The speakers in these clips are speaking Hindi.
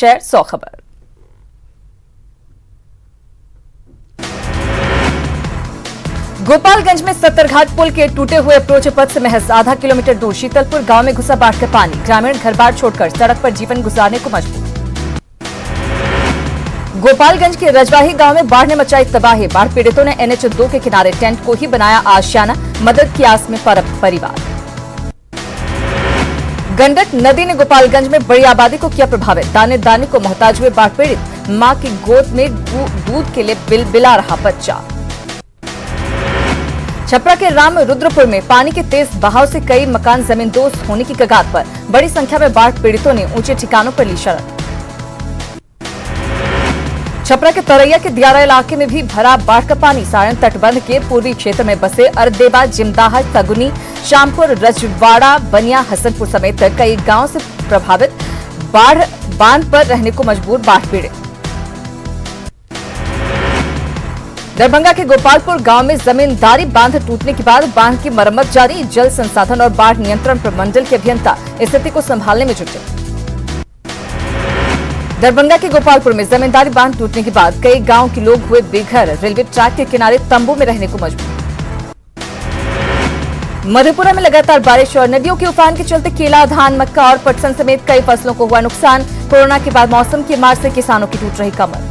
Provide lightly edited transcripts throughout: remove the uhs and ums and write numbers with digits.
शेयर 100 खबर। गोपालगंज में सत्तरघाट पुल के टूटे हुए अप्रोच पथ से महज आधा किलोमीटर दूर शीतलपुर गांव में घुसा बाढ़ का पानी। ग्रामीण घर बार छोड़कर सड़क पर जीवन गुजारने को मजबूर। गोपालगंज के रजवाही गांव में बाढ़ ने मचाई तबाही। बाढ़ पीड़ितों ने NH2 के किनारे टेंट को ही बनाया आशियाना। मदद की आस में परिवार। गंडक नदी ने गोपालगंज में बड़ी आबादी को किया प्रभावित। दाने दाने को मोहताज हुए बाढ़ पीड़ित। मां की गोद में दूध के लिए बिलबिला रहा बच्चा। छपरा के राम रुद्रपुर में पानी के तेज बहाव से कई मकान जमींदोज होने की कगार पर। बड़ी संख्या में बाढ़ पीड़ितों ने ऊंचे ठिकानों पर ली शरण। छपरा के तरैया के दियारा इलाके में भी भरा बाढ़ का पानी। सारण तटबंध के पूर्वी क्षेत्र में बसे अरदेवा, जिमदाहा, सगुनी, श्यामपुर, रजवाड़ा, बनिया, हसनपुर समेत कई गांव से प्रभावित। बाढ़ बांध पर रहने को मजबूर बाढ़ पीड़ित। दरभंगा के गोपालपुर गांव में जमींदारी बांध टूटने के बाद बांध की मरम्मत जारी। जल संसाधन और बाढ़ नियंत्रण प्रमंडल के अभियंता स्थिति को संभालने में जुटे। दरभंगा के गोपालपुर में जमींदारी बांध टूटने के बाद कई गांव के लोग हुए बेघर। रेलवे ट्रैक के किनारे तंबू में रहने को मजबूर। मधेपुरा में लगातार बारिश और नदियों के उफान के चलते केला, धान, मक्का और पटसन समेत कई फसलों को हुआ नुकसान। कोरोना के बाद मौसम की मार से किसानों की टूट रही कमर।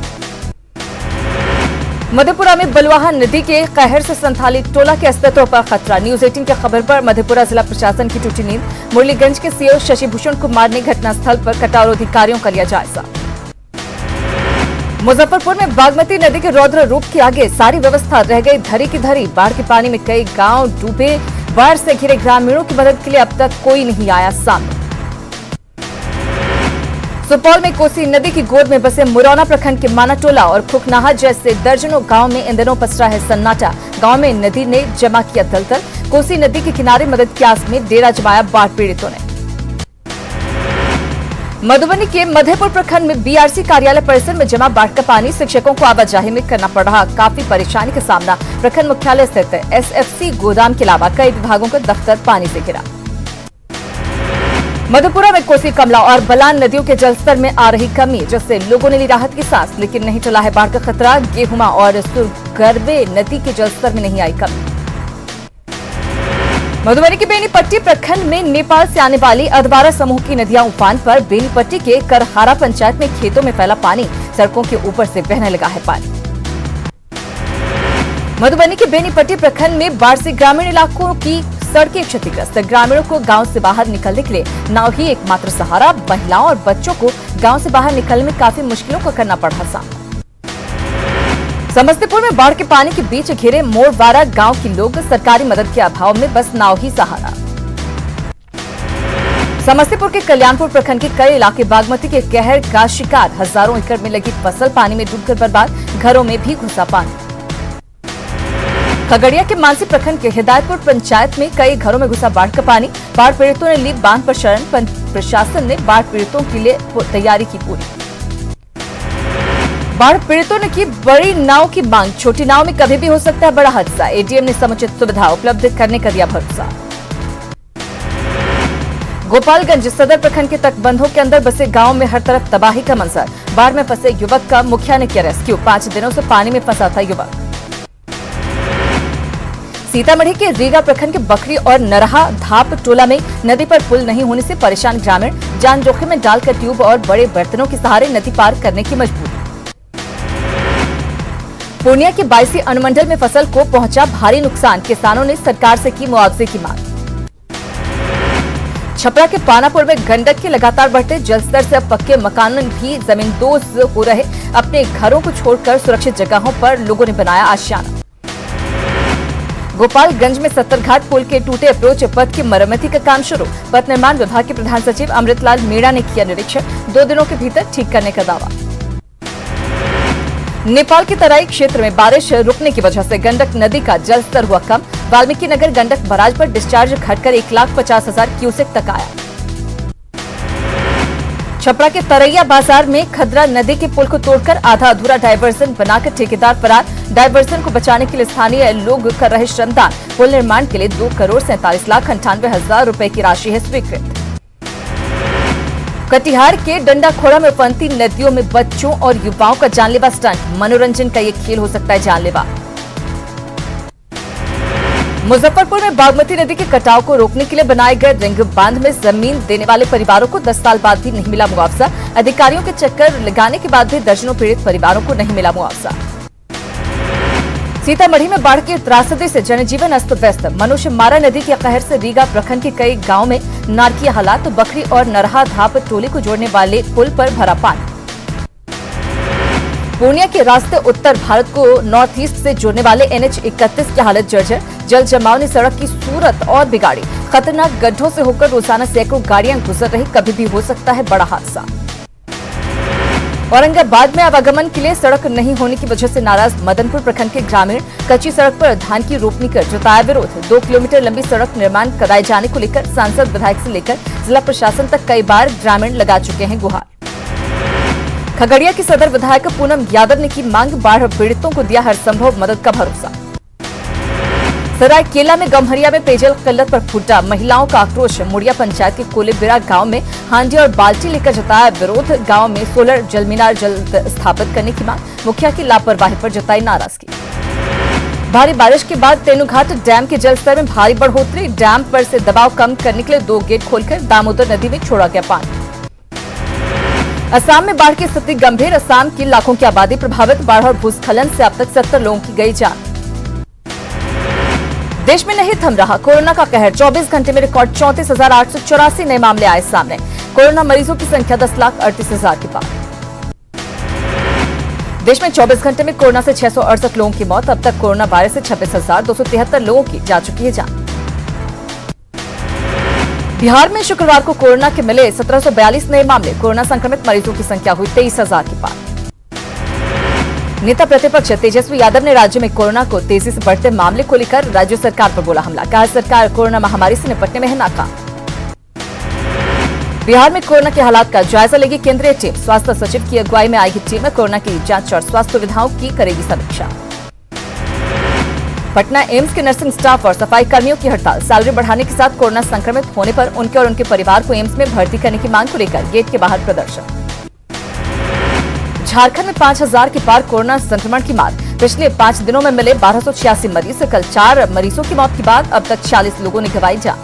मधेपुरा में बलवाहा नदी के कहर से संथाली टोला के अस्तित्व पर खतरा। न्यूज 18 की खबर पर मधेपुरा जिला प्रशासन की टूटी नींद। मुरलीगंज के सीओ शशिभूषण कुमार ने घटनास्थल पर कटार अधिकारियों का लिया जायजा। मुजफ्फरपुर में बागमती नदी के रौद्र रूप के आगे सारी व्यवस्था रह गई धरी की धरी। बाढ़ के पानी में कई गांव डूबे। बाढ़ से घिरे ग्रामीणों की मदद के लिए अब तक कोई नहीं आया सामने। सुपौल में कोसी नदी की गोद में बसे मुरौना प्रखंड के मानाटोला और खुकनाहा जैसे दर्जनों गांव में इन दिनों पसरा है सन्नाटा। गांव में नदी ने जमा किया दलदल। कोसी नदी के किनारे मदद की आस में डेरा जमाया बाढ़ पीड़ितों ने। मधुबनी के मधेपुर प्रखंड में BRC कार्यालय परिसर में जमा बाढ़ का पानी। शिक्षकों को आवाजाही में करना पड़ रहा काफी परेशानी का सामना। प्रखंड मुख्यालय स्थित SFC गोदाम के अलावा कई विभागों का दफ्तर पानी से घिरा। मधेपुरा में कोसी, कमला और बलान नदियों के जलस्तर में आ रही कमी, जिससे लोगों ने ली राहत की सांस। लेकिन नहीं टला है बाढ़ का खतरा। गेहुमा और सुरगरवे नदी के जलस्तर में नहीं आई कमी। मधुबनी के बेनीपट्टी प्रखंड में नेपाल से आने वाली अधवारा समूह की नदियां उफान पर। बेनीपट्टी के करहारा पंचायत में खेतों में फैला पानी। सड़कों के ऊपर से बहने लगा है पानी। मधुबनी के बेनीपट्टी प्रखंड में बाढ़ से ग्रामीण इलाकों की सड़कें क्षतिग्रस्त। ग्रामीणों को गांव से बाहर निकलने के लिए नाव ही एकमात्र सहारा। महिलाओं और बच्चों को गांव से बाहर निकलने में काफी मुश्किलों का करना पड़ रहा सामना। समस्तीपुर में बाढ़ के पानी के बीच घिरे मोरवारा गांव के लोग सरकारी मदद के अभाव में बस नाव ही सहारा। समस्तीपुर के कल्याणपुर प्रखंड के कई इलाके बागमती के कहर का शिकार। हजारों एकड़ में लगी फसल पानी में डूबकर बर्बाद। घरों में भी घुसा पानी। खगड़िया के मानसी प्रखंड के हिदायतपुर पंचायत में कई घरों में घुसा बाढ़ का पानी। बाढ़ पीड़ितों ने ली बांध पर शरण। प्रशासन ने बाढ़ पीड़ितों के लिए तैयारी की पूरी। बाढ़ पीड़ितों ने की बड़ी नाव की मांग। छोटी नाव में कभी भी हो सकता है बड़ा हादसा। ADM ने समुचित सुविधा उपलब्ध करने का दिया भरोसा। गोपालगंज सदर प्रखंड के तटबंधों के अंदर बसे गांव में हर तरफ तबाही का मंजर। बाढ़ में फंसे युवक का मुखिया ने किया रेस्क्यू। 5 दिनों से पानी में फंसा था युवक। सीतामढ़ी के रीगा प्रखंड के बखरी और नरहा धाप टोला में नदी पर पुल नहीं होने से परेशान ग्रामीण। जान जोखिम में डालकर ट्यूब और बड़े बर्तनों के सहारे नदी पार करने की मजबूरी। पूर्णिया के 22 अनुमंडल में फसल को पहुंचा भारी नुकसान। किसानों ने सरकार से की मुआवजे की मांग। छपरा के पानापुर में गंडक के लगातार बढ़ते जलस्तर से अब पक्के मकान भी जमींदोज हो रहे। अपने घरों को छोड़कर सुरक्षित जगहों पर लोगों ने बनाया आशियाना। गोपालगंज में सत्तरघाट पुल के टूटे अप्रोच पथ की मरम्मती का काम शुरू। पथ निर्माण विभाग के प्रधान सचिव अमृतलाल मीणा ने किया निरीक्षण। 2 दिनों के भीतर ठीक करने का दावा। नेपाल के तराई क्षेत्र में बारिश रुकने की वजह से गंडक नदी का जलस्तर हुआ कम। वाल्मीकि नगर गंडक बराज पर डिस्चार्ज घटकर 1,50,000 क्यूसेक तक आया। छपरा के तरैया बाजार में खदरा नदी के पुल को तोड़कर आधा अधूरा डायवर्जन बनाकर ठेकेदार फरार। डायवर्जन को बचाने के लिए स्थानीय लोग कर रहे श्रमदान। पुल निर्माण के लिए 2,47,98,000 रुपए की राशि है स्वीकृत। कटिहार के डंडाखोड़ा में उफनती नदियों में बच्चों और युवाओं का जानलेवा स्टंट, मनोरंजन का ये खेल हो सकता है जानलेवा। मुजफ्फरपुर में बागमती नदी के कटाव को रोकने के लिए बनाए गए रिंग बांध में जमीन देने वाले परिवारों को 10 साल बाद भी नहीं मिला मुआवजा। अधिकारियों के चक्कर लगाने के बाद भी दर्जनों पीड़ित परिवारों को नहीं मिला मुआवजा। सीतामढ़ी में बाढ़ की त्रासदी से जनजीवन अस्त व्यस्त। मनुष्य मारा नदी के कहर से रीगा प्रखंड के कई गांव में नारकीय हालात। तो बकरी और नरहा धाप टोली को जोड़ने वाले पुल पर भरा पानी। पूर्णिया के रास्ते उत्तर भारत को नॉर्थ ईस्ट से जोड़ने वाले NH 31 की हालत जर्जर। जल जमाव ने सड़क की सूरत और बिगाड़ी। खतरनाक गड्ढों से होकर रोजाना सैकड़ों गाड़ियां गुजर रही, कभी भी हो सकता है बड़ा हादसा। औरंगाबाद में आवागमन के लिए सड़क नहीं होने की वजह से नाराज मदनपुर प्रखंड के ग्रामीण। कच्ची सड़क पर धान की रोपनी कर जताया विरोध। 2 किलोमीटर लंबी सड़क निर्माण कराए जाने को लेकर सांसद विधायक से लेकर जिला प्रशासन तक कई बार ग्रामीण लगा चुके हैं गुहार। खगड़िया की सदर विधायक पूनम यादव ने की मांग, बाढ़ पीड़ितों को दिया हर संभव मदद का भरोसा। सरायकेला में गम्हरिया में पेयजल किल्लत पर फूटा महिलाओं का आक्रोश। मुड़िया पंचायत के कोलेबिरा गांव में हांडी और बाल्टी लेकर जताया विरोध। गांव में सोलर जलमीनार जल्द स्थापित करने की मांग। मुखिया की लापरवाही पर जताई नाराजगी। भारी बारिश के बाद तेनुघाट डैम के जलस्तर में भारी बढ़ोतरी। डैम पर से दबाव कम करने के लिए 2 गेट खोलकर दामोदर नदी में छोड़ा गया पानी। असम में बाढ़ की स्थिति गंभीर। असम की लाखों की आबादी प्रभावित। बाढ़ और भूस्खलन से अब तक 70 लोगों की गई जान। देश में नहीं थम रहा कोरोना का कहर। 24 घंटे में रिकॉर्ड 34,884 नए मामले आए सामने। कोरोना मरीजों की संख्या 10,38,000 के पार। देश में 24 घंटे में कोरोना से 668 लोगों की मौत। अब तक कोरोना वायरस से 26,273 लोगों की जा चुकी है जान। बिहार में शुक्रवार को कोरोना के मिले 1742 नए मामले। कोरोना संक्रमित मरीजों की संख्या हुई 23,000 के पार। नेता प्रतिपक्ष तेजस्वी यादव ने राज्य में कोरोना को तेजी से बढ़ते मामले को लेकर राज्य सरकार पर बोला हमला। कहा सरकार कोरोना महामारी से निपटने में है नाकाम। बिहार में कोरोना के हालात का जायजा लेगी केंद्रीय टीम। स्वास्थ्य सचिव की अगुवाई में आएगी टीम में कोरोना की जांच और स्वास्थ्य सुविधाओं की करेगी समीक्षा। पटना एम्स के नर्सिंग स्टाफ और सफाई कर्मियों की हड़ताल। सैलरी बढ़ाने के साथ कोरोना संक्रमित होने पर उनके और उनके परिवार को एम्स में भर्ती करने की मांग को लेकर गेट के बाहर प्रदर्शन। झारखंड में 5,000 के पार कोरोना संक्रमण की मार। पिछले 5 दिनों में मिले 1286 मरीज। कल 4 मरीजों की मौत के बाद अब तक 40 लोगों ने गंवाई जान।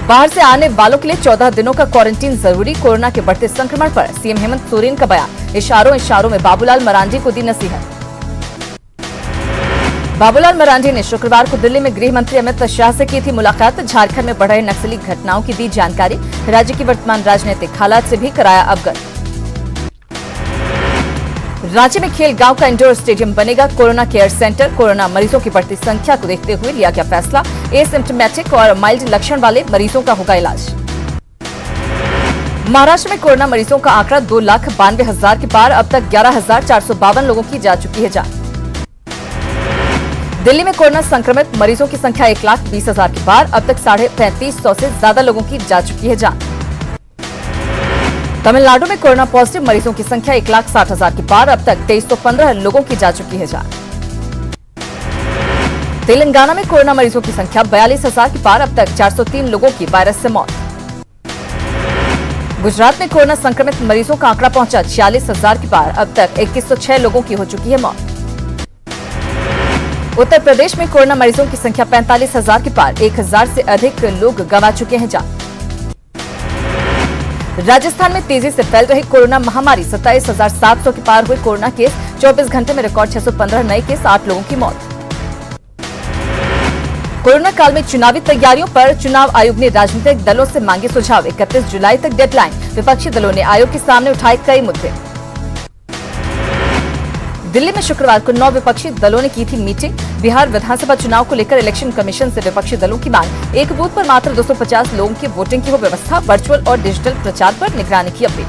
बाहर से आने वालों के लिए 14 दिनों का क्वारंटीन जरूरी। कोरोना के बढ़ते संक्रमण पर सीएम हेमंत सोरेन का बयान। इशारों में बाबूलाल मरांडी को दी नसीहत। बाबूलाल मरांडी ने शुक्रवार को दिल्ली में गृह मंत्री अमित शाह से की थी मुलाकात। झारखंड में बढ़ रहे नक्सली घटनाओं की दी जानकारी। राज्य की वर्तमान राजनीतिक हालात से भी कराया अवगत। रांची में खेल गांव का इंडोर स्टेडियम बनेगा कोरोना केयर सेंटर। कोरोना मरीजों की बढ़ती संख्या को देखते हुए लिया गया फैसला। एसिम्प्टोमेटिक और माइल्ड लक्षण वाले मरीजों का होगा इलाज। महाराष्ट्र में कोरोना मरीजों का आंकड़ा 2,92,000 के पार। अब तक 11,452 लोगों की जा चुकी है जान। दिल्ली में कोरोना संक्रमित मरीजों की संख्या 1,20,000 के पार। अब तक 3,550 से ज्यादा लोगों की जा चुकी है जान। तमिलनाडु में कोरोना पॉजिटिव मरीजों की संख्या 1,60,000 के पार। अब तक 2,315 लोगों की जा चुकी है जान। तेलंगाना में कोरोना मरीजों की संख्या 42,000 के पार। अब तक 403 लोगों की वायरस से मौत। गुजरात में कोरोना संक्रमित मरीजों का आंकड़ा पहुंचा 46,000 के पार। अब तक 2106 लोगों की हो चुकी है मौत। उत्तर प्रदेश में कोरोना मरीजों की संख्या 45,000 के पार। 1,000 से अधिक लोग गंवा चुके हैं जान। राजस्थान में तेजी से फैल रही कोरोना महामारी। 27,700 के पार हुए कोरोना केस। 24 घंटे में रिकॉर्ड 615 नए केस। 8 लोगों की मौत। कोरोना काल में चुनावी तैयारियों पर चुनाव आयोग ने राजनीतिक दलों से मांगे सुझाव। 31 जुलाई तक डेडलाइन। विपक्षी दलों ने आयोग के सामने उठाए कई मुद्दे। दिल्ली में शुक्रवार को 9 विपक्षी दलों ने की थी मीटिंग। बिहार विधानसभा चुनाव को लेकर इलेक्शन कमीशन से विपक्षी दलों की मांग। एक बूथ पर मात्र 250 लोगों की वोटिंग की हो व्यवस्था। वर्चुअल और डिजिटल प्रचार पर निगरानी की अपील।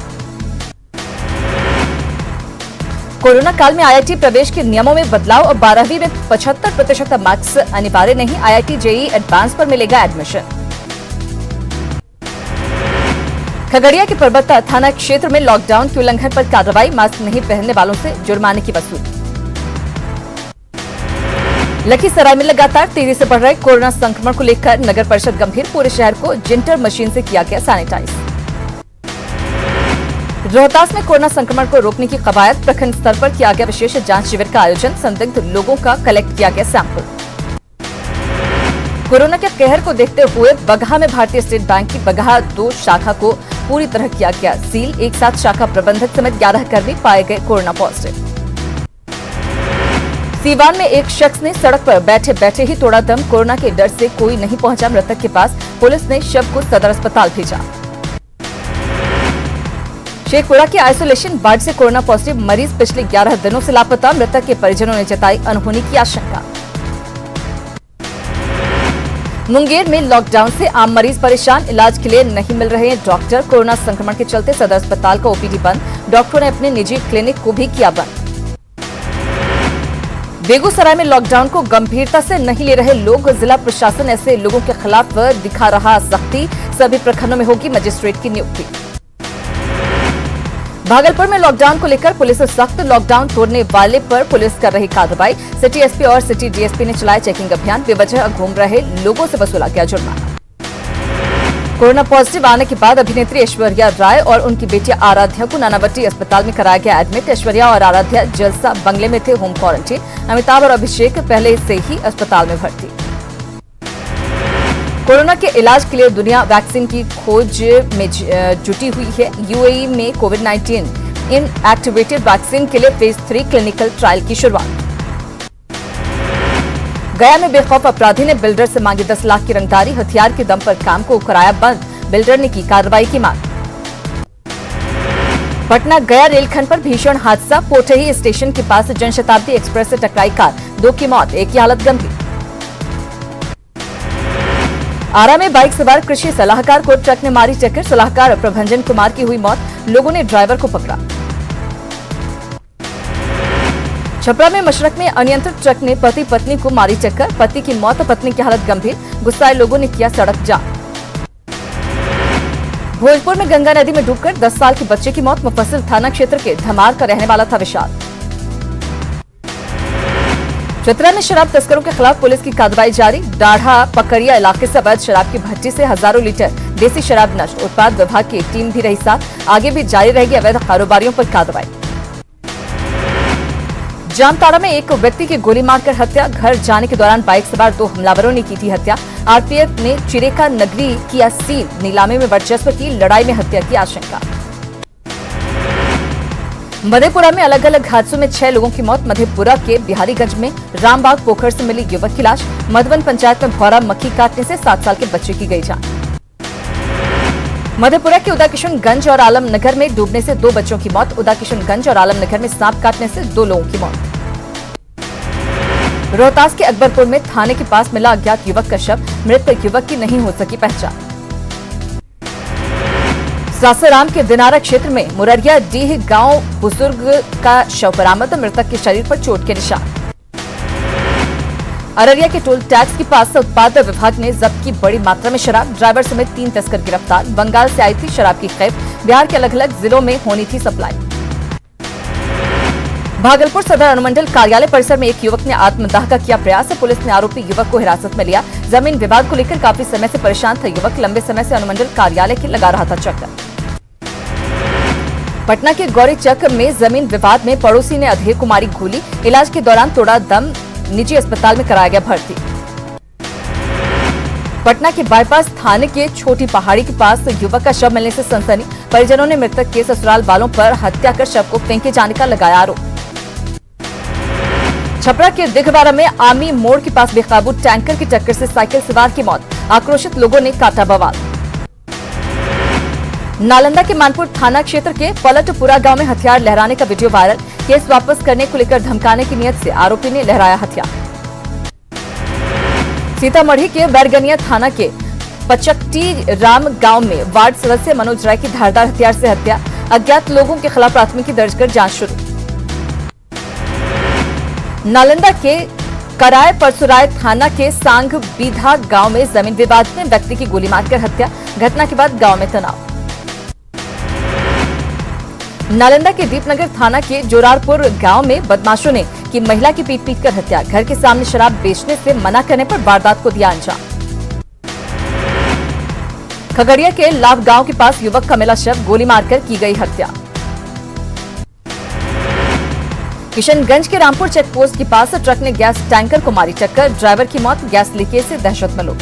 कोरोना काल में आईआईटी प्रवेश के नियमों में बदलाव और 12वीं में 75% मार्क्स अनिवार्य नहीं। आईआईटी जेईई एडवांस पर मिलेगा एडमिशन। खगड़िया के परबत्ता थाना क्षेत्र में लॉकडाउन के उल्लंघन पर कार्रवाई। मास्क नहीं पहनने वालों से जुर्माने की वसूली। लखीसराय में लगातार तेजी से बढ़ रहे कोरोना संक्रमण को लेकर नगर परिषद गंभीर, पूरे शहर को जिंटर मशीन से किया गया सैनिटाइज। रोहतास में कोरोना संक्रमण को रोकने की कवायद, प्रखंड स्तर पर किया गया विशेष जांच शिविर का आयोजन, संदिग्ध लोगों का कलेक्ट किया गया सैंपल। कोरोना के कहर को देखते हुए बगहा में भारतीय स्टेट बैंक की बगहा 2 शाखा को पूरी तरह किया गया सील, एक साथ शाखा प्रबंधक समेत 11 कर्मी पाए गए कोरोना पॉजिटिव। सीवान में एक शख्स ने सड़क पर बैठे बैठे ही तोड़ा दम, कोरोना के डर से कोई नहीं पहुंचा मृतक के पास, पुलिस ने शव को सदर अस्पताल भेजा। शेखपुरा के आइसोलेशन वार्ड से कोरोना पॉजिटिव मरीज पिछले 11 दिनों से लापता, मृतक के परिजनों ने जताई अनहोनी की आशंका। मुंगेर में लॉकडाउन से आम मरीज परेशान, इलाज के लिए नहीं मिल रहे हैं डॉक्टर, कोरोना संक्रमण के चलते सदर अस्पताल का ओपीडी बंद, डॉक्टरों ने अपने निजी क्लिनिक को भी किया बंद। बेगूसराय में लॉकडाउन को गंभीरता से नहीं ले रहे लोग, जिला प्रशासन ऐसे लोगों के खिलाफ दिखा रहा सख्ती, सभी प्रखंडों में होगी मजिस्ट्रेट की नियुक्ति। भागलपुर में लॉकडाउन को लेकर पुलिस सख्त, लॉकडाउन तोड़ने वाले पर पुलिस कर रही कार्रवाई, सिटी एसपी और सिटी डीएसपी ने चलाया चेकिंग अभियान, बेवजह घूम रहे लोगों से वसूला गया जुर्माना। कोरोना पॉजिटिव आने के बाद अभिनेत्री ऐश्वर्या राय और उनकी बेटी आराध्या को नानावटी अस्पताल में कराया गया एडमिट, ऐश्वर्या और आराध्या जलसा बंगले में थे होम क्वारंटीन, अमिताभ और अभिषेक पहले से ही अस्पताल में भर्ती। कोरोना के इलाज के लिए दुनिया वैक्सीन की खोज में जुटी हुई है, यूएई में कोविड-19 इनएक्टिवेटेड वैक्सीन के लिए फेज 3 क्लिनिकल ट्रायल की शुरुआत। गया में बेखौफ अपराधी ने बिल्डर से मांगी 10 लाख की रंगदारी, हथियार के दम पर काम को कराया बंद, बिल्डर ने की कार्रवाई की मांग। पटना गया रेलखंड पर भीषण हादसा, पोठही स्टेशन के पास जनशताब्दी एक्सप्रेस से टकराई कार, 2 की मौत, 1 की हालत गंभीर। आरा में बाइक सवार कृषि सलाहकार को ट्रक ने मारी टक्कर, सलाहकार प्रभंजन कुमार की हुई मौत, लोगों ने ड्राइवर को पकड़ा। छपरा में मशरक में अनियंत्रित ट्रक ने पति पत्नी को मारी टक्कर, पति की मौत, पत्नी की हालत गंभीर, गुस्साए लोगों ने किया सड़क जाम। भोजपुर में गंगा नदी में डूबकर 10 साल के बच्चे की मौत, मुफस्सिल थाना क्षेत्र के धमार का रहने वाला था विशाल। चतरा में शराब तस्करों के खिलाफ पुलिस की कार्रवाई जारी, डाढ़ा पकड़िया इलाके से अवैध शराब की भट्टी से हजारों लीटर देसी शराब नष्ट, उत्पाद विभाग की टीम भी रही साथ, आगे भी जारी रहेगी अवैध कारोबारियों पर कार्रवाई। जामताड़ा में एक व्यक्ति की गोली मारकर हत्या, घर जाने के दौरान बाइक सवार 2 हमलावरों ने की थी हत्या, आरपीएफ ने चिरेका नगरी किया सील, नीलामी में वर्चस्व की लड़ाई में हत्या की आशंका। मधेपुरा में अलग अलग हादसों में 6 लोगों की मौत, मधेपुरा के बिहारीगंज में रामबाग पोखर से मिली युवक की लाश, मधुबन पंचायत में भौरा मक्खी काटने से 7 साल के बच्चे की गई जान। मधेपुरा के उदाकिशनगंज और आलमनगर में डूबने से 2 बच्चों की मौत, उदाकिशनगंज और आलमनगर में सांप काटने से 2 लोगों की मौत। रोहतास के अकबरपुर में थाने के पास मिला अज्ञात युवक का शव, मृत युवक की नहीं हो सकी पहचान। सासाराम के दिनारा क्षेत्र में मुररिया डीह गांव बुजुर्ग का शव बरामद, मृतक के शरीर पर चोट के निशान। अररिया के टोल टैक्स के पास से उत्पाद विभाग ने जब्त की बड़ी मात्रा में शराब, ड्राइवर समेत 3 तस्कर गिरफ्तार, बंगाल से आई थी शराब की खेप, बिहार के अलग अलग जिलों में होनी थी सप्लाई। भागलपुर सदर अनुमंडल कार्यालय परिसर में एक युवक ने आत्मदाह का किया प्रयास, पुलिस ने आरोपी युवक को हिरासत में लिया, जमीन विवाद को लेकर काफी समय से परेशान था युवक, लंबे समय से अनुमंडल कार्यालय के लगा रहा था चक्कर। पटना के गौरीचक में जमीन विवाद में पड़ोसी ने अधेर कुमारी गोली, इलाज के दौरान तोड़ा दम, निजी अस्पताल में कराया गया भर्ती। पटना के बाईपास थाने के छोटी पहाड़ी के पास युवक का शव मिलने से सनसनी, परिजनों ने मृतक के ससुराल वालों पर हत्या कर शव को फेंके जाने का लगाया आरोप। छपरा के दिघवारा में आमी मोड़ के पास बेकाबू टैंकर की टक्कर से साइकिल सवार की मौत, आक्रोशित लोगों ने काटा बवाल। नालंदा के मानपुर थाना क्षेत्र के पलटपुरा गांव में हथियार लहराने का वीडियो वायरल, केस वापस करने को लेकर धमकाने की नियत से आरोपी ने लहराया हथियार। सीतामढ़ी के बैरगनिया थाना के पचकटी राम गांव में वार्ड सदस्य मनोज राय की धारदार हथियार से हत्या, अज्ञात लोगों के खिलाफ प्राथमिकी दर्ज कर जांच शुरू। नालंदा के कराय परसुराय थाना के सांग बीधा गांव में जमीन विवाद में व्यक्ति की गोली मारकर हत्या, घटना के बाद गांव में तनाव। नालंदा के दीपनगर थाना के जोरारपुर गांव में बदमाशों ने की महिला की पीट कर हत्या। घर के सामने शराब बेचने से मना करने पर वारदात को दिया अंजाम। खगड़िया के लाभ गांव के पास युवक का मिला शव, गोली मारकर की गई हत्या। किशनगंज के रामपुर चेक पोस्ट के पास ट्रक ने गैस टैंकर को मारी टक्कर, ड्राइवर की मौत। गैस लीकेज से दहशत में लोग।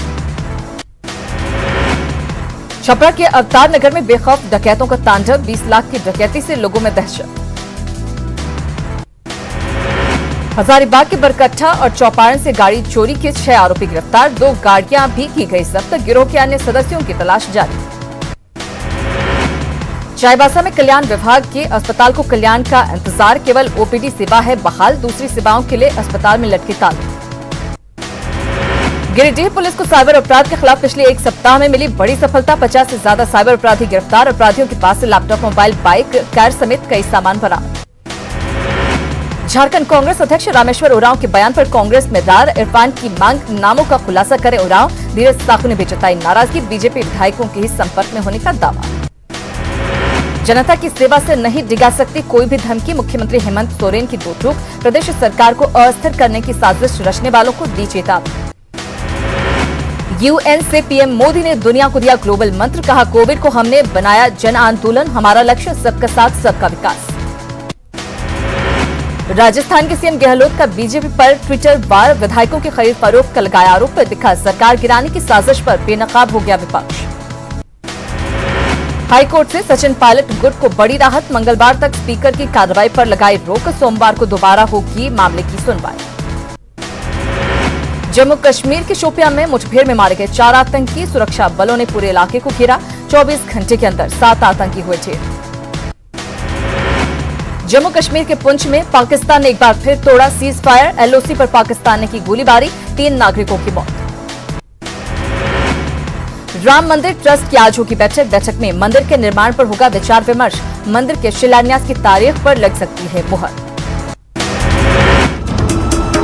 छपरा के अवतार नगर में बेखौफ डकैतों का तांडव, 20 लाख की डकैती से लोगों में दहशत। हजारीबाग के बरकट्ठा और चौपारण से गाड़ी चोरी के 6 आरोपी गिरफ्तार, 2 गाड़ियां भी की गई जब्त। गिरोह के अन्य सदस्यों की तलाश जारी। चाईबासा में कल्याण विभाग के अस्पताल को कल्याण का इंतजार, केवल ओपीडी सेवा है बहाल, दूसरी सेवाओं के लिए अस्पताल में लटके ताले। गिरिडीह पुलिस को साइबर अपराध के खिलाफ पिछले 1 सप्ताह में मिली बड़ी सफलता, 50 से ज्यादा साइबर अपराधी गिरफ्तार। अपराधियों के पास से लैपटॉप, मोबाइल, बाइक, कार समेत कई सामान बरामद। झारखंड कांग्रेस अध्यक्ष रामेश्वर उरांव के बयान पर कांग्रेस में रार, इरफान की मांग, नामों का खुलासा करे उरांव। धीरज साहू ने भी जताई नाराजगी, बीजेपी विधायकों के ही संपर्क में होने का दावा। जनता की सेवा से नहीं डिगा सकती कोई भी धमकी, मुख्यमंत्री हेमंत सोरेन की दो टूक। प्रदेश सरकार को अस्थिर करने की साजिश रचने वालों को दी चेतावनी। यूएन से पीएम मोदी ने दुनिया को दिया ग्लोबल मंत्र, कहा कोविड को हमने बनाया जन आंदोलन, हमारा लक्ष्य सबका साथ सबका विकास। राजस्थान के सीएम गहलोत का बीजेपी पर ट्विटर वार, विधायकों की खरीद फरोख्त का लगाया आरोप, दिखा सरकार गिराने की साजिश पर बेनकाब हो गया विपक्ष। हाईकोर्ट से सचिन पायलट गुट को बड़ी राहत, मंगलवार तक स्पीकर की कार्रवाई पर लगाई रोक, सोमवार को दोबारा होगी मामले की सुनवाई। जम्मू कश्मीर के शोपियां में मुठभेड़ में मारे गए 4 आतंकी, सुरक्षा बलों ने पूरे इलाके को घेरा, 24 घंटे के अंदर 7 आतंकी हुए ढेर। जम्मू कश्मीर के पुंछ में पाकिस्तान ने एक बार फिर तोड़ा सीज फायर, एलओसी पर पाकिस्तान ने की गोलीबारी, 3 नागरिकों की मौत। राम मंदिर ट्रस्ट की आज होगी बैठक में मंदिर के निर्माण पर होगा विचार विमर्श, मंदिर के शिलान्यास की तारीख पर लग सकती है मुहर।